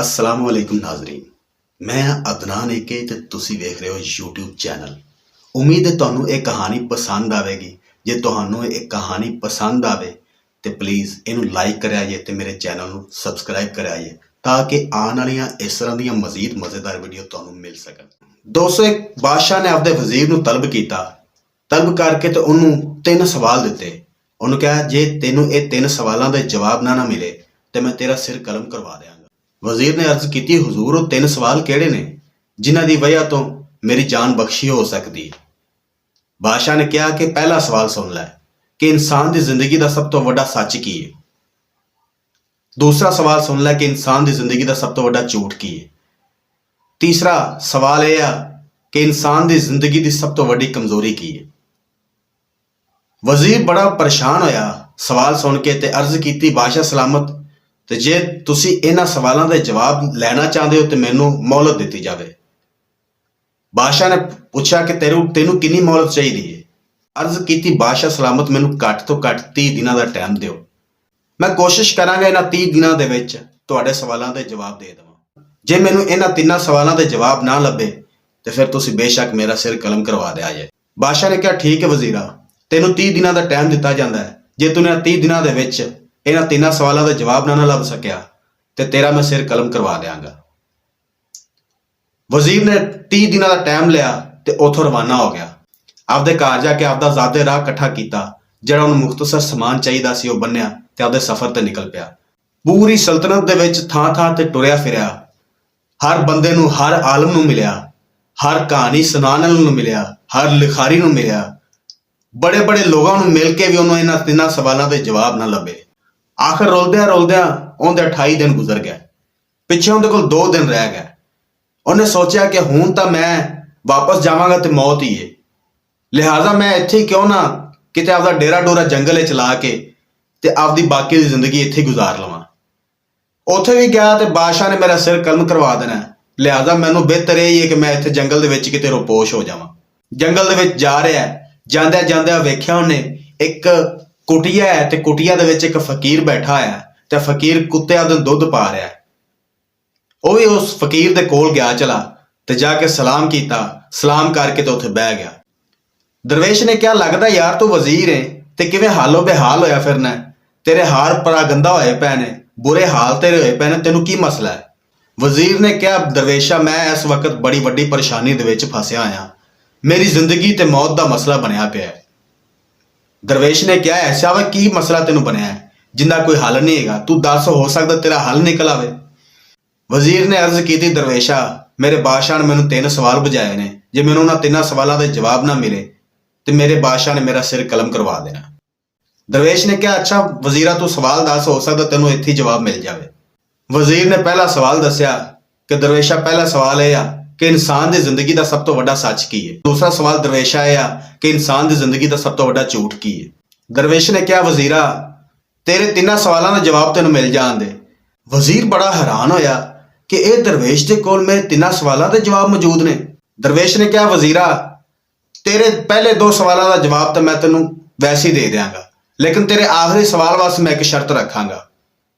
अस्सलाम वालेकुम नाजरीन। मैं अदनान एके ते तुसी वेख रहे हो यूट्यूब चैनल। उम्मीद है ਤੁਹਾਨੂੰ ਇਹ ਕਹਾਣੀ ਪਸੰਦ ਆਵੇਗੀ। ਜੇ ਤੁਹਾਨੂੰ ਇਹ ਕਹਾਣੀ ਪਸੰਦ ਆਵੇ ਤੇ ਪਲੀਜ਼ ਇਹਨੂੰ ਲਾਈਕ ਕਰਿਆ ਜੇ ਤੇ ਮੇਰੇ ਚੈਨਲ ਨੂੰ ਸਬਸਕ੍ਰਾਈਬ ਕਰਿਆ ਜੇ ਤਾਂ ਕਿ ਆਉਣ ਵਾਲੀਆਂ ਇਸ ਤਰ੍ਹਾਂ ਦੀਆਂ ਮਜ਼ੀਦ ਮਜ਼ੇਦਾਰ ਵੀਡੀਓ ਤੁਹਾਨੂੰ ਮਿਲ ਸਕਣ। ਦੋਸਤੋ, ਇੱਕ ਬਾਦਸ਼ਾਹ ਨੇ ਆਪਦੇ ਵਜ਼ੀਰ ਨੂੰ ਤਲਬ ਕੀਤਾ। ਤਲਬ ਕਰਕੇ ਤੇ ਉਹਨੂੰ ਤਿੰਨ ਸਵਾਲ ਦਿੱਤੇ। ਉਹਨੂੰ ਕਿਹਾ ਜੇ ਤੈਨੂੰ ਇਹ ਤਿੰਨ ਸਵਾਲਾਂ ਦੇ ਜਵਾਬ ਨਾ ਮਿਲੇ ਤੇ ਮੈਂ ਤੇਰਾ ਸਿਰ ਕਲਮ ਕਰਵਾ ਦਿਆਂਗਾ। ਵਜ਼ੀਰ ਨੇ अर्ज की हुजूर ਉਹ ਤਿੰਨ सवाल ਕਿਹੜੇ ਨੇ जिन्हां दी वजह तो मेरी जान बख्शी हो सकती है। बादशाह ने कहा कि पहला सवाल सुन लै कि इंसान की जिंदगी का सब तो वड्डा सच की है। दूसरा सवाल सुन लै कि इंसान की जिंदगी का सब तो वड्डा झूठ की है। तीसरा सवाल यह है कि इंसान की जिंदगी की सब तो वड्डी कमजोरी की है। वजीर बड़ा परेशान होया सवाल सुन के ते अर्ज की बादशाह सलामत ਤੇ ਜੇ ਤੁਸੀਂ ਇਹਨਾਂ ਸਵਾਲਾਂ ਦੇ ਜਵਾਬ ਲੈਣਾ ਚਾਹੁੰਦੇ ਹੋ ਤੇ ਮੈਨੂੰ ਮੌਲਤ ਦਿੱਤੀ ਜਾਵੇ। ਬਾਦਸ਼ਾਹ ਨੇ ਪੁੱਛਿਆ ਕਿ ਤੈਨੂੰ ਕਿੰਨੀ ਮੌਲਤ ਚਾਹੀਦੀ ਹੈ। अर्ज ਕੀਤੀ ਬਾਦਸ਼ਾਹ ਸਲਾਮਤ ਮੈਨੂੰ ਘੱਟ ਤੋਂ ਘੱਟ 30 ਦਿਨਾਂ ਦਾ ਟਾਈਮ ਦਿਓ। ਮੈਂ ਕੋਸ਼ਿਸ਼ ਕਰਾਂਗਾ ਇਹਨਾਂ 30 ਦਿਨਾਂ ਦੇ ਵਿੱਚ ਤੁਹਾਡੇ ਸਵਾਲਾਂ ਦੇ ਜਵਾਬ ਦੇ ਦੇਵਾਂ। ਜੇ ਮੈਨੂੰ ਇਹਨਾਂ ਤਿੰਨਾਂ ਸਵਾਲਾਂ ਦੇ ਜਵਾਬ ਨਾ ਲੱਭੇ ਤੇ ਫਿਰ ਤੁਸੀਂ ਬੇਸ਼ੱਕ ਮੇਰਾ ਸਿਰ ਕਲਮ ਕਰਵਾ ਦਿਆ ਜੇ। ਬਾਦਸ਼ਾਹ ਨੇ ਕਿਹਾ ਠੀਕ ਹੈ ਵਜ਼ੀਰਾ, ਤੈਨੂੰ 30 ਦਿਨਾਂ ਦਾ ਟਾਈਮ ਦਿੱਤਾ ਜਾਂਦਾ ਹੈ। ਜੇ ਤੂੰ ਇਹਨਾਂ 30 ਦਿਨਾਂ ਦੇ ਵਿੱਚ ਇਹਨਾਂ ਤਿੰਨਾਂ ਸਵਾਲਾਂ ਦਾ ਜਵਾਬ ਨਾ ਲੱਭ ਸਕਿਆ ਤੇ ਤੇਰਾ ਮੈਂ ਸਿਰ ਕਲਮ ਕਰਵਾ ਦਿਆਂਗਾ। ਵਜ਼ੀਰ ਨੇ 30 ਦਿਨਾਂ ਦਾ ਟਾਈਮ ਲਿਆ ਤੇ ਉਥੋਂ ਰਵਾਨਾ ਹੋ ਗਿਆ। ਆਪਦੇ ਘਰ ਜਾ ਕੇ ਆਪਦਾ ਜ਼ਾਦੇ ਰਾਹ ਇਕੱਠਾ ਕੀਤਾ। ਜਿਹੜਾ ਉਹਨੂੰ ਮੁਖਤਸਰ ਸਮਾਨ ਚਾਹੀਦਾ ਸੀ ਉਹ ਬੰਨਿਆ ਤੇ ਆਪਦੇ ਸਫ਼ਰ ਤੇ ਨਿਕਲ ਪਿਆ। ਪੂਰੀ ਸਲਤਨਤ ਦੇ ਵਿੱਚ ਥਾਂ ਥਾਂ ਤੇ ਟੁਰਿਆ ਫਿਰਿਆ। ਹਰ ਬੰਦੇ ਨੂੰ, ਹਰ ਆਲਮ ਨੂੰ ਮਿਲਿਆ, ਹਰ ਕਹਾਣੀ ਸੁਣਾਉਣ ਵਾਲੇ ਨੂੰ ਮਿਲਿਆ, ਹਰ ਲਿਖਾਰੀ ਨੂੰ ਮਿਲਿਆ। ਬੜੇ ਬੜੇ ਲੋਕਾਂ ਨੂੰ ਮਿਲ ਕੇ ਵੀ ਉਹਨੂੰ ਇਹਨਾਂ ਤਿੰਨਾਂ ਸਵਾਲਾਂ ਦੇ ਜਵਾਬ ਨਾ ਲੱਭੇ। आखिर रोलद्या रोलद्या ਉਹਦੇ 28 दिन गुजर गए। ਪਿੱਛੇ ਉਹਦੇ ਕੋਲ 2 दिन ਰਹਿ ਗਏ। ਉਹਨੇ ਸੋਚਿਆ ਕਿ ਹੁਣ ਤਾਂ ਮੈਂ ਵਾਪਸ ਜਾਵਾਂਗਾ ਤੇ ਮੌਤ ਹੀ ਹੈ, ਲਿਹਾਜ਼ਾ ਮੈਂ ਇੱਥੇ ਕਿਉਂ ਨਾ ਕਿਤੇ ਆਪਦਾ ਡੇਰਾ ਡੋਰਾ ਜੰਗਲ 'ਚ ਲਾ ਕੇ ਤੇ ਆਪਦੀ ਬਾਕੀ ਦੀ ਜ਼ਿੰਦਗੀ ਇੱਥੇ ਗੁਜ਼ਾਰ ਲਵਾਂ। ਉੱਥੇ ਵੀ ਗਿਆ ਤੇ ਬਾਦਸ਼ਾਹ ਨੇ ਮੇਰਾ ਸਿਰ ਕਲਮ ਕਰਵਾ ਦੇਣਾ, ਲਿਹਾਜ਼ਾ ਮੈਨੂੰ ਬਿਹਤਰ ਇਹ ਹੈ ਕਿ ਮੈਂ ਇੱਥੇ ਜੰਗਲ ਦੇ ਵਿੱਚ ਕਿਤੇ ਰੁਪੋਸ਼ ਹੋ ਜਾਵਾਂ। ਜੰਗਲ ਦੇ ਵਿੱਚ ਜਾ ਰਿਹਾ, ਜਾਂਦਿਆਂ ਜਾਂਦਿਆਂ ਵੇਖਿਆ ਉਹਨੇ ਇੱਕ ਕੁਟੀਆ ਹੈ ਤੇ ਕੁਟੀਆ ਦੇ ਵਿੱਚ ਇੱਕ ਫਕੀਰ ਬੈਠਾ ਹੈ ਤੇ ਫਕੀਰ ਕੁੱਤਿਆਂ ਦਾ ਦੁੱਧ ਪਾ ਰਿਹਾ ਹੈ। ਉਹ ਵੀ ਉਸ ਫਕੀਰ ਦੇ ਕੋਲ ਗਿਆ ਚਲਾ ਤੇ ਜਾ ਕੇ ਸਲਾਮ ਕੀਤਾ। ਸਲਾਮ ਕਰਕੇ ਤੇ ਉੱਥੇ ਬਹਿ ਗਿਆ। ਦਰਵੇਸ਼ ਨੇ ਕਿਹਾ ਲੱਗਦਾ ਯਾਰ ਤੂੰ ਵਜ਼ੀਰ ਹੈ ਤੇ ਕਿਵੇਂ ਹਾਲੋ ਬੇਹਾਲ ਹੋਇਆ ਫਿਰਨਾ, ਤੇਰੇ ਹਾਰ ਪਰਾਗੰਦਾ ਹੋਏ ਪਏ ਨੇ, ਬੁਰੇ ਹਾਲ ਤੇਰੇ ਹੋਏ ਪਏ ਨੇ, ਤੈਨੂੰ ਕੀ ਮਸਲਾ ਹੈ। ਵਜ਼ੀਰ ਨੇ ਕਿਹਾ ਦਰਵੇਸ਼ਾ ਮੈਂ ਇਸ ਵਕਤ ਬੜੀ ਵੱਡੀ ਪਰੇਸ਼ਾਨੀ ਦੇ ਵਿੱਚ ਫਸਿਆ ਹੋਇਆ, ਮੇਰੀ ਜ਼ਿੰਦਗੀ ਤੇ ਮੌਤ ਦਾ ਮਸਲਾ ਬਣਿਆ ਪਿਆ ਹੈ। ਦਰਵੇਸ਼ ਨੇ ਕਿਹਾ ਐਸਾ ਵਾ ਕੀ ਮਸਲਾ ਤੈਨੂੰ ਬਣਿਆ ਹੈ ਜਿੰਦਾ ਕੋਈ ਹੱਲ ਨਹੀਂ ਹੈਗਾ, ਤੂੰ ਦੱਸ, ਹੋ ਸਕਦਾ ਤੇਰਾ ਹੱਲ ਨਿਕਲ ਆਵੇ। ਵਜ਼ੀਰ ਨੇ अर्ज ਕੀਤੀ ਦਰਵੇਸ਼ਾ ਮੇਰੇ ਬਾਦਸ਼ਾਹ ਨੇ ਮੈਨੂੰ 3 ਸਵਾਲ ਬੁਝਾਏ ਨੇ, ਜੇ ਮੈਨੂੰ ਉਹਨਾਂ ਤਿੰਨਾਂ ਸਵਾਲਾਂ ਦੇ ਜਵਾਬ ਨਾ ਮਿਲੇ ਤੇ ਮੇਰੇ ਬਾਦਸ਼ਾਹ ਨੇ ਮੇਰਾ ਸਿਰ ਕਲਮ ਕਰਵਾ ਦੇਣਾ। ਦਰਵੇਸ਼ ਨੇ ਕਿਹਾ ਅੱਛਾ ਵਜ਼ੀਰਾ ਤੂੰ ਸਵਾਲ ਦੱਸ, ਹੋ ਸਕਦਾ ਤੈਨੂੰ ਇੱਥੇ ਜਵਾਬ ਮਿਲ ਜਾਵੇ। ਵਜ਼ੀਰ ਨੇ ਪਹਿਲਾ ਸਵਾਲ ਦੱਸਿਆ ਕਿ ਦਰਵੇਸ਼ਾ ਪਹਿਲਾ ਸਵਾਲ ਇਹ ਆ ਕਿ ਇਨਸਾਨ ਦੀ ਜ਼ਿੰਦਗੀ ਦਾ ਸਭ ਤੋਂ ਵੱਡਾ ਸੱਚ ਕੀ ਹੈ। ਦੂਸਰਾ ਸਵਾਲ ਦਰਵੇਸ਼ਾ ਇਹ ਆ ਕਿ ਇਨਸਾਨ ਦੀ ਜ਼ਿੰਦਗੀ ਦਾ ਸਭ ਤੋਂ ਵੱਡਾ ਝੂਠ ਕੀ ਹੈ। ਦਰਵੇਸ਼ ਨੇ ਕਿਹਾ ਵਜ਼ੀਰਾ ਤੇਰੇ ਤਿੰਨਾਂ ਸਵਾਲਾਂ ਦਾ ਜਵਾਬ ਤੈਨੂੰ ਮਿਲ ਜਾਣਦੇ। ਵਜ਼ੀਰ ਬੜਾ ਹੈਰਾਨ ਹੋਇਆ ਕਿ ਇਹ ਦਰਵੇਸ਼ ਦੇ ਕੋਲ ਮੇਰੇ ਤਿੰਨਾਂ ਸਵਾਲਾਂ ਦੇ ਜਵਾਬ ਮੌਜੂਦ ਨੇ। ਦਰਵੇਸ਼ ਨੇ ਕਿਹਾ ਵਜ਼ੀਰਾ ਤੇਰੇ ਪਹਿਲੇ 2 ਸਵਾਲਾਂ ਦਾ ਜਵਾਬ ਤਾਂ ਮੈਂ ਤੈਨੂੰ ਵੈਸੇ ਹੀ ਦੇ ਦਿਆਂਗਾ, ਲੇਕਿਨ ਤੇਰੇ ਆਖਰੀ ਸਵਾਲ ਵਾਸਤੇ ਮੈਂ ਇੱਕ ਸ਼ਰਤ ਰੱਖਾਂਗਾ।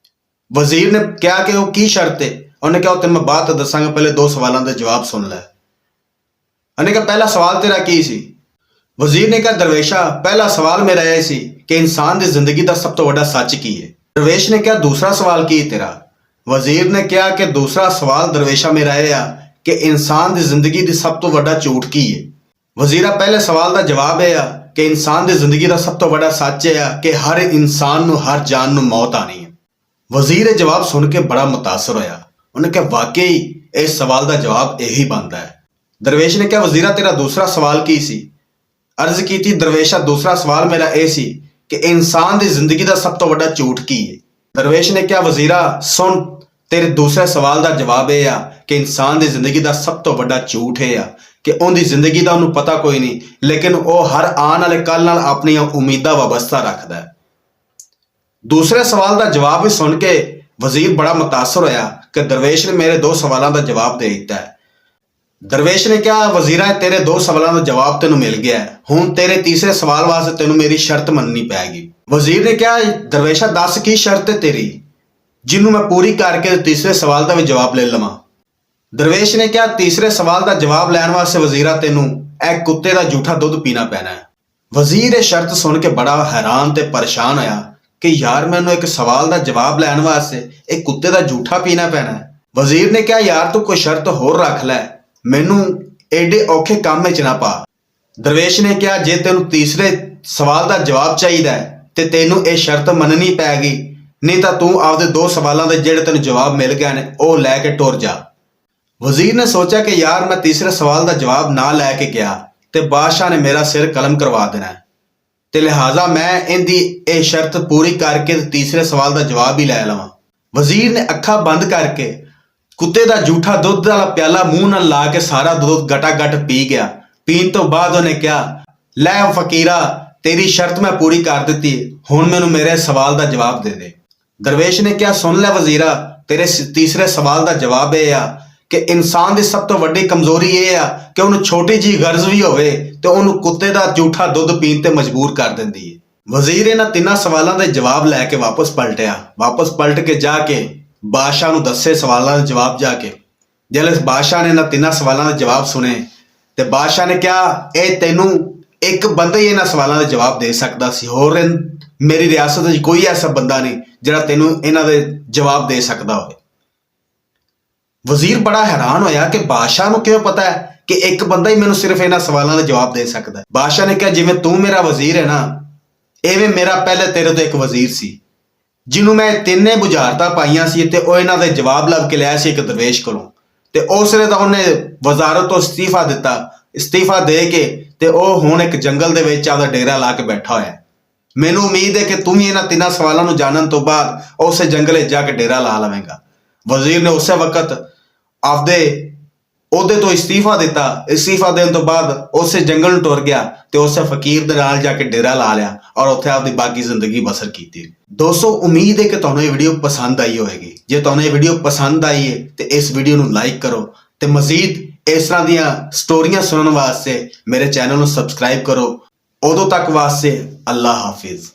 ਵਜ਼ੀਰ ਨੇ ਕਿਹਾ ਕਿ ਉਹ ਕੀ ਸ਼ਰਤ ਹੈ। ਉਹਨੇ ਕਿਹਾ ਤੈਨੂੰ ਮੈਂ ਬਾਅਦ ਚ ਦੱਸਾਂਗਾ, ਪਹਿਲੇ 2 ਸਵਾਲਾਂ ਦੇ ਜਵਾਬ ਸੁਣ ਲੈ। ਉਹਨੇ ਕਿਹਾ ਪਹਿਲਾ ਸਵਾਲ ਤੇਰਾ ਕੀ ਸੀ। ਵਜ਼ੀਰ ਨੇ ਕਿਹਾ ਦਰਵੇਸ਼ਾ ਪਹਿਲਾ ਸਵਾਲ ਮੇਰਾ ਇਹ ਸੀ ਕਿ ਇਨਸਾਨ ਦੀ ਜ਼ਿੰਦਗੀ ਦਾ ਸਭ ਤੋਂ ਵੱਡਾ ਸੱਚ ਕੀ ਹੈ। ਦਰਵੇਸ਼ ਨੇ ਕਿਹਾ ਦੂਸਰਾ ਸਵਾਲ ਕੀ ਹੈ ਤੇਰਾ। ਵਜ਼ੀਰ ਨੇ ਕਿਹਾ ਕਿ ਦੂਸਰਾ ਸਵਾਲ ਦਰਵੇਸ਼ਾ ਮੇਰਾ ਇਹ ਆ ਕਿ ਇਨਸਾਨ ਦੀ ਜ਼ਿੰਦਗੀ ਦੀ ਸਭ ਤੋਂ ਵੱਡਾ ਝੂਠ ਕੀ ਹੈ। ਵਜ਼ੀਰਾ ਪਹਿਲੇ ਸਵਾਲ ਦਾ ਜਵਾਬ ਇਹ ਆ ਕਿ ਇਨਸਾਨ ਦੀ ਜ਼ਿੰਦਗੀ ਦਾ ਸਭ ਤੋਂ ਵੱਡਾ ਸੱਚ ਇਹ ਆ ਕਿ ਹਰ ਇਨਸਾਨ ਨੂੰ, ਹਰ ਜਾਨ ਨੂੰ ਮੌਤ ਆਣੀ ਹੈ। ਵਜ਼ੀਰ ਇਹ ਜਵਾਬ ਸੁਣ ਕੇ ਬੜਾ ਮੁਤਾਸਰ ਹੋਇਆ। ਉਹਨੇ ਕਿਹਾ ਵਾਕਈ ਇਸ ਸਵਾਲ ਦਾ ਜਵਾਬ ਇਹੀ ਬਣਦਾ ਹੈ। ਦਰਵੇਸ਼ ਨੇ ਕਿਹਾ ਵਜ਼ੀਰਾ ਤੇਰਾ ਦੂਸਰਾ ਸਵਾਲ ਕੀ ਸੀ। अर्ज ਕੀਤੀ ਦਰਵੇਸ਼ਾ ਦੂਸਰਾ ਸਵਾਲ ਮੇਰਾ ਇਹ ਸੀ ਕਿ ਇਨਸਾਨ ਦੀ ਜ਼ਿੰਦਗੀ ਦਾ ਸਭ ਤੋਂ ਵੱਡਾ ਝੂਠ ਕੀ ਹੈ। ਦਰਵੇਸ਼ ਨੇ ਕਿਹਾ ਵਜ਼ੀਰਾ ਸੁਣ ਤੇਰੇ ਦੂਸਰੇ ਸਵਾਲ ਦਾ ਜਵਾਬ ਇਹ ਆ ਕਿ ਇਨਸਾਨ ਦੀ ਜ਼ਿੰਦਗੀ ਦਾ ਸਭ ਤੋਂ ਵੱਡਾ ਝੂਠ ਇਹ ਆ ਕਿ ਉਹਦੀ ਜ਼ਿੰਦਗੀ ਦਾ ਉਹਨੂੰ ਪਤਾ ਕੋਈ ਨਹੀਂ, ਲੇਕਿਨ ਉਹ ਹਰ ਆਉਣ ਵਾਲੇ ਕੱਲ ਨਾਲ ਆਪਣੀਆਂ ਉਮੀਦਾਂ ਵਾਬਸਤਾ ਰੱਖਦਾ ਹੈ। ਦੂਸਰੇ ਸਵਾਲ ਦਾ ਜਵਾਬ ਵੀ ਸੁਣ ਕੇ ਵਜ਼ੀਰ ਬੜਾ ਮੁਤਾਸਰ ਹੋਇਆ ਕਿ ਦਰਵੇਸ਼ ਨੇ ਮੇਰੇ 2 ਸਵਾਲਾਂ ਦਾ ਜਵਾਬ ਦੇ ਦਿੱਤਾ ਹੈ। ਦਰਵੇਸ਼ ਨੇ ਕਿਹਾ ਵਜ਼ੀਰਾ ਤੇਰੇ 2 ਸਵਾਲਾਂ ਦਾ ਜਵਾਬ ਤੈਨੂੰ ਮਿਲ ਗਿਆ ਹੈ, ਹੁਣ ਤੇਰੇ ਤੀਸਰੇ ਸਵਾਲ ਵਾਸਤੇ ਤੈਨੂੰ ਮੇਰੀ ਸ਼ਰਤ ਮੰਨਣੀ ਪੈਗੀ। ਵਜ਼ੀਰ ਨੇ ਕਿਹਾ ਦਰਵੇਸ਼ਾ ਦੱਸ ਕੀ ਸ਼ਰਤ ਹੈ ਤੇਰੀ। ਜਿਹਨੂੰ ਮੈਂ ਪੂਰੀ ਕਰਕੇ ਤੀਸਰੇ ਸਵਾਲ ਦਾ ਵੀ ਜਵਾਬ ਲੈ ਲਵਾਂ। ਦਰਵੇਸ਼ ਨੇ ਕਿਹਾ, ਤੀਸਰੇ ਸਵਾਲ ਦਾ ਜਵਾਬ ਲੈਣ ਵਾਸਤੇ ਵਜ਼ੀਰਾ ਤੈਨੂੰ ਇਹ ਕੁੱਤੇ ਦਾ ਝੂਠਾ ਦੁੱਧ ਪੀਣਾ ਪੈਣਾ ਹੈ। ਵਜ਼ੀਰ ਇਹ ਸ਼ਰਤ ਸੁਣ ਕੇ ਬੜਾ ਹੈਰਾਨ ਤੇ ਪਰੇਸ਼ਾਨ ਹੋਇਆ ਕਿ ਯਾਰ ਮੈਨੂੰ ਇੱਕ ਸਵਾਲ ਦਾ ਜਵਾਬ ਲੈਣ ਵਾਸਤੇ ਇਹ ਕੁੱਤੇ ਦਾ ਝੂਠਾ ਪੀਣਾ ਪੈਣਾ ਹੈ। ਵਜ਼ੀਰ ਨੇ ਕਿਹਾ, ਯਾਰ ਤੂੰ ਕੋਈ ਸ਼ਰਤ ਹੋਰ ਰੱਖ ਲੈ, ਮੈਨੂੰ ਐਡੇ ਔਖੇ ਕੰਮ ਵਿੱਚ ਨਾ ਪਾ। ਦਰਵੇਸ਼ ਨੇ ਕਿਹਾ, ਜੇ ਤੈਨੂੰ ਤੀਸਰੇ ਸਵਾਲ ਦਾ ਜਵਾਬ ਚਾਹੀਦਾ ਹੈ ਤੇ ਤੈਨੂੰ ਇਹ ਸ਼ਰਤ ਮੰਨਣੀ ਪੈਗੀ, ਨਹੀਂ ਤਾਂ ਤੂੰ ਆਪਦੇ 2 ਸਵਾਲਾਂ ਦੇ ਜਿਹੜੇ ਤੈਨੂੰ ਜਵਾਬ ਮਿਲ ਗਏ ਨੇ ਉਹ ਲੈ ਕੇ ਟੁਰ ਜਾ। ਵਜ਼ੀਰ ਨੇ ਸੋਚਿਆ ਕਿ ਯਾਰ ਮੈਂ ਤੀਸਰੇ ਸਵਾਲ ਦਾ ਜਵਾਬ ਨਾ ਲੈ ਕੇ ਗਿਆ ਤੇ ਬਾਦਸ਼ਾਹ ਨੇ ਮੇਰਾ ਸਿਰ ਕਲਮ ਕਰਵਾ ਦੇਣਾ ਹੈ, ਤੇ ਲਿਹਾਜ਼ਾ ਮੈਂ ਇਹਦੀ ਇਹ ਸ਼ਰਤ ਪੂਰੀ ਕਰਕੇ ਤੀਸਰੇ ਸਵਾਲ ਦਾ ਜਵਾਬ ਹੀ ਲੈ ਲਵਾਂ। ਵਜ਼ੀਰ ਨੇ ਅੱਖਾਂ ਬੰਦ ਕਰਕੇ ਕੁੱਤੇ ਦਾ ਝੂਠਾ ਦੁੱਧ ਵਾਲਾ ਪਿਆਲਾ ਮੂੰਹ ਨਾਲ ਲਾ ਕੇ ਸਾਰਾ ਦੁੱਧ ਗਟਾ-ਗਟ ਪੀ ਗਿਆ। ਪੀਣ ਤੋਂ ਬਾਅਦ ਉਹਨੇ ਕਿਹਾ, ਲੈ ਫਕੀਰਾ, ਤੇਰੀ ਸ਼ਰਤ ਮੈਂ ਪੂਰੀ ਕਰ ਦਿੱਤੀ, ਹੁਣ ਮੈਨੂੰ ਮੇਰੇ ਸਵਾਲ ਦਾ ਜਵਾਬ ਦੇ ਦੇ। ਦਰਵੇਸ਼ ਨੇ ਕਿਹਾ, ਸੁਣ ਲੈ ਵਜ਼ੀਰਾ, ਤੇਰੇ ਤੀਸਰੇ ਸਵਾਲ ਦਾ ਜਵਾਬ ਇਹ ਆ ਕਿ ਇਨਸਾਨ ਦੀ ਸਭ ਤੋਂ ਵੱਡੀ ਕਮਜ਼ੋਰੀ ਇਹ ਆ ਕਿ ਉਹਨੂੰ ਛੋਟੀ ਜੀ ਗਰਜ਼ ਵੀ ਹੋਵੇ ਤੇ ਉਹਨੂੰ ਕੁੱਤੇ ਦਾ ਝੂਠਾ ਦੁੱਧ ਪੀਣ ਤੇ ਮਜਬੂਰ ਕਰ ਦਿੰਦੀ ਹੈ। ਵਜ਼ੀਰ ਇਹਨਾਂ 3 ਸਵਾਲਾਂ ਦੇ ਜਵਾਬ ਲੈ ਕੇ ਵਾਪਸ ਪਲਟਿਆ। ਵਾਪਸ ਪਲਟ ਕੇ ਜਾ ਕੇ ਬਾਦਸ਼ਾਹ ਨੂੰ ਦੱਸੇ ਸਵਾਲਾਂ ਦੇ ਜਵਾਬ ਜਾ ਕੇ। ਜਦੋਂ ਬਾਦਸ਼ਾਹ ਨੇ ਇਹਨਾਂ 3 ਸਵਾਲਾਂ ਦੇ ਜਵਾਬ ਸੁਣੇ ਤੇ ਬਾਦਸ਼ਾਹ ਨੇ ਕਿਹਾ, ਇਹ ਤੈਨੂੰ ਇੱਕ ਬੰਦਾ ਹੀ ਇਹਨਾਂ ਸਵਾਲਾਂ ਦੇ ਜਵਾਬ ਦੇ ਸਕਦਾ ਸੀ, ਹੋਰ ਮੇਰੀ ਰਿਆਸਤ ਵਿੱਚ ਕੋਈ ਐਸਾ ਬੰਦਾ ਨਹੀਂ ਜਿਹੜਾ ਤੈਨੂੰ ਇਹਨਾਂ ਦੇ ਜਵਾਬ ਦੇ ਸਕਦਾ ਹੋਵੇ। ਵਜ਼ੀਰ ਬੜਾ ਹੈਰਾਨ ਹੋਇਆ ਕਿ ਬਾਦਸ਼ਾਹ ਨੂੰ ਕਿਵੇਂ ਪਤਾ ਹੈ ਕਿ ਇੱਕ ਬੰਦਾ ਹੀ ਮੈਨੂੰ ਸਿਰਫ ਇਹਨਾਂ ਸਵਾਲਾਂ ਦਾ ਜਵਾਬ ਦੇ ਸਕਦਾ ਹੈ। ਬਾਦਸ਼ਾਹ ਨੇ ਕਿਹਾ, ਜਿਵੇਂ ਤੂੰ ਮੇਰਾ ਵਜ਼ੀਰ ਹੈ ਨਾ, ਐਵੇਂ ਮੇਰਾ ਪਹਿਲੇ ਤੇਰੇ ਤੋਂ ਇੱਕ ਵਜ਼ੀਰ ਸੀ ਜਿਹਨੂੰ ਮੈਂ 3 ਬੁਝਾਰਤਾਂ ਪਾਈਆਂ ਸੀ ਤੇ ਉਹ ਇਹਨਾਂ ਦੇ ਜਵਾਬ ਲੱਭ ਕੇ ਲਿਆ ਸੀ ਇੱਕ ਦਰਵੇਸ਼ ਕੋਲੋਂ, ਤੇ ਉਸਨੇ ਤਾਂ ਉਹਨੇ ਵਜ਼ਾਰਤ ਤੋਂ ਅਸਤੀਫਾ ਦਿੱਤਾ। ਅਸਤੀਫਾ ਦੇ ਕੇ ਤੇ ਉਹ ਹੁਣ ਇੱਕ ਜੰਗਲ ਦੇ ਵਿੱਚ ਆਪਦਾ ਡੇਰਾ ਲਾ ਕੇ ਬੈਠਾ ਹੋਇਆ। ਮੈਨੂੰ ਉਮੀਦ ਹੈ ਕਿ ਤੂੰ ਵੀ ਇਹਨਾਂ 3 ਸਵਾਲਾਂ ਨੂੰ ਜਾਣਨ ਤੋਂ ਬਾਅਦ ਉਸੇ ਜੰਗਲ ਵਿੱਚ ਜਾ ਕੇ ਡੇਰਾ ਲਾ ਲਵੇਂਗਾ। ਵਜ਼ੀਰ ਨੇ ਉਸੇ ਵਕਤ ਆਪਦੇ ਅਹੁਦੇ ਤੋਂ ਅਸਤੀਫਾ ਦਿੱਤਾ। ਅਸਤੀਫਾ ਦੇਣ ਤੋਂ ਬਾਅਦ ਉਸੇ ਜੰਗਲ ਨੂੰ ਟੁਰ ਗਿਆ ਤੇ ਉਸੇ ਫਕੀਰ ਦੇ ਨਾਲ ਜਾ ਕੇ ਡੇਰਾ ਲਾ ਲਿਆ ਔਰ ਉੱਥੇ ਆਪਦੀ ਬਾਕੀ ਜ਼ਿੰਦਗੀ ਬਸਰ ਕੀਤੀ। ਦੋਸਤੋ, ਉਮੀਦ ਹੈ ਕਿ ਤੁਹਾਨੂੰ ਇਹ ਵੀਡੀਓ ਪਸੰਦ ਆਈ ਹੋਵੇਗੀ। ਜੇ ਤੁਹਾਨੂੰ ਇਹ ਵੀਡੀਓ ਪਸੰਦ ਆਈ ਹੈ ਤੇ ਇਸ ਵੀਡੀਓ ਨੂੰ ਲਾਈਕ ਕਰੋ ਤੇ ਮਜ਼ੀਦ ਇਸ ਤਰ੍ਹਾਂ ਦੀਆਂ ਸਟੋਰੀਆਂ ਸੁਣਨ ਵਾਸਤੇ ਮੇਰੇ ਚੈਨਲ ਨੂੰ ਸਬਸਕ੍ਰਾਈਬ ਕਰੋ। ਉਦੋਂ ਤੱਕ ਵਾਸਤੇ ਅੱਲਾ ਹਾਫਿਜ਼।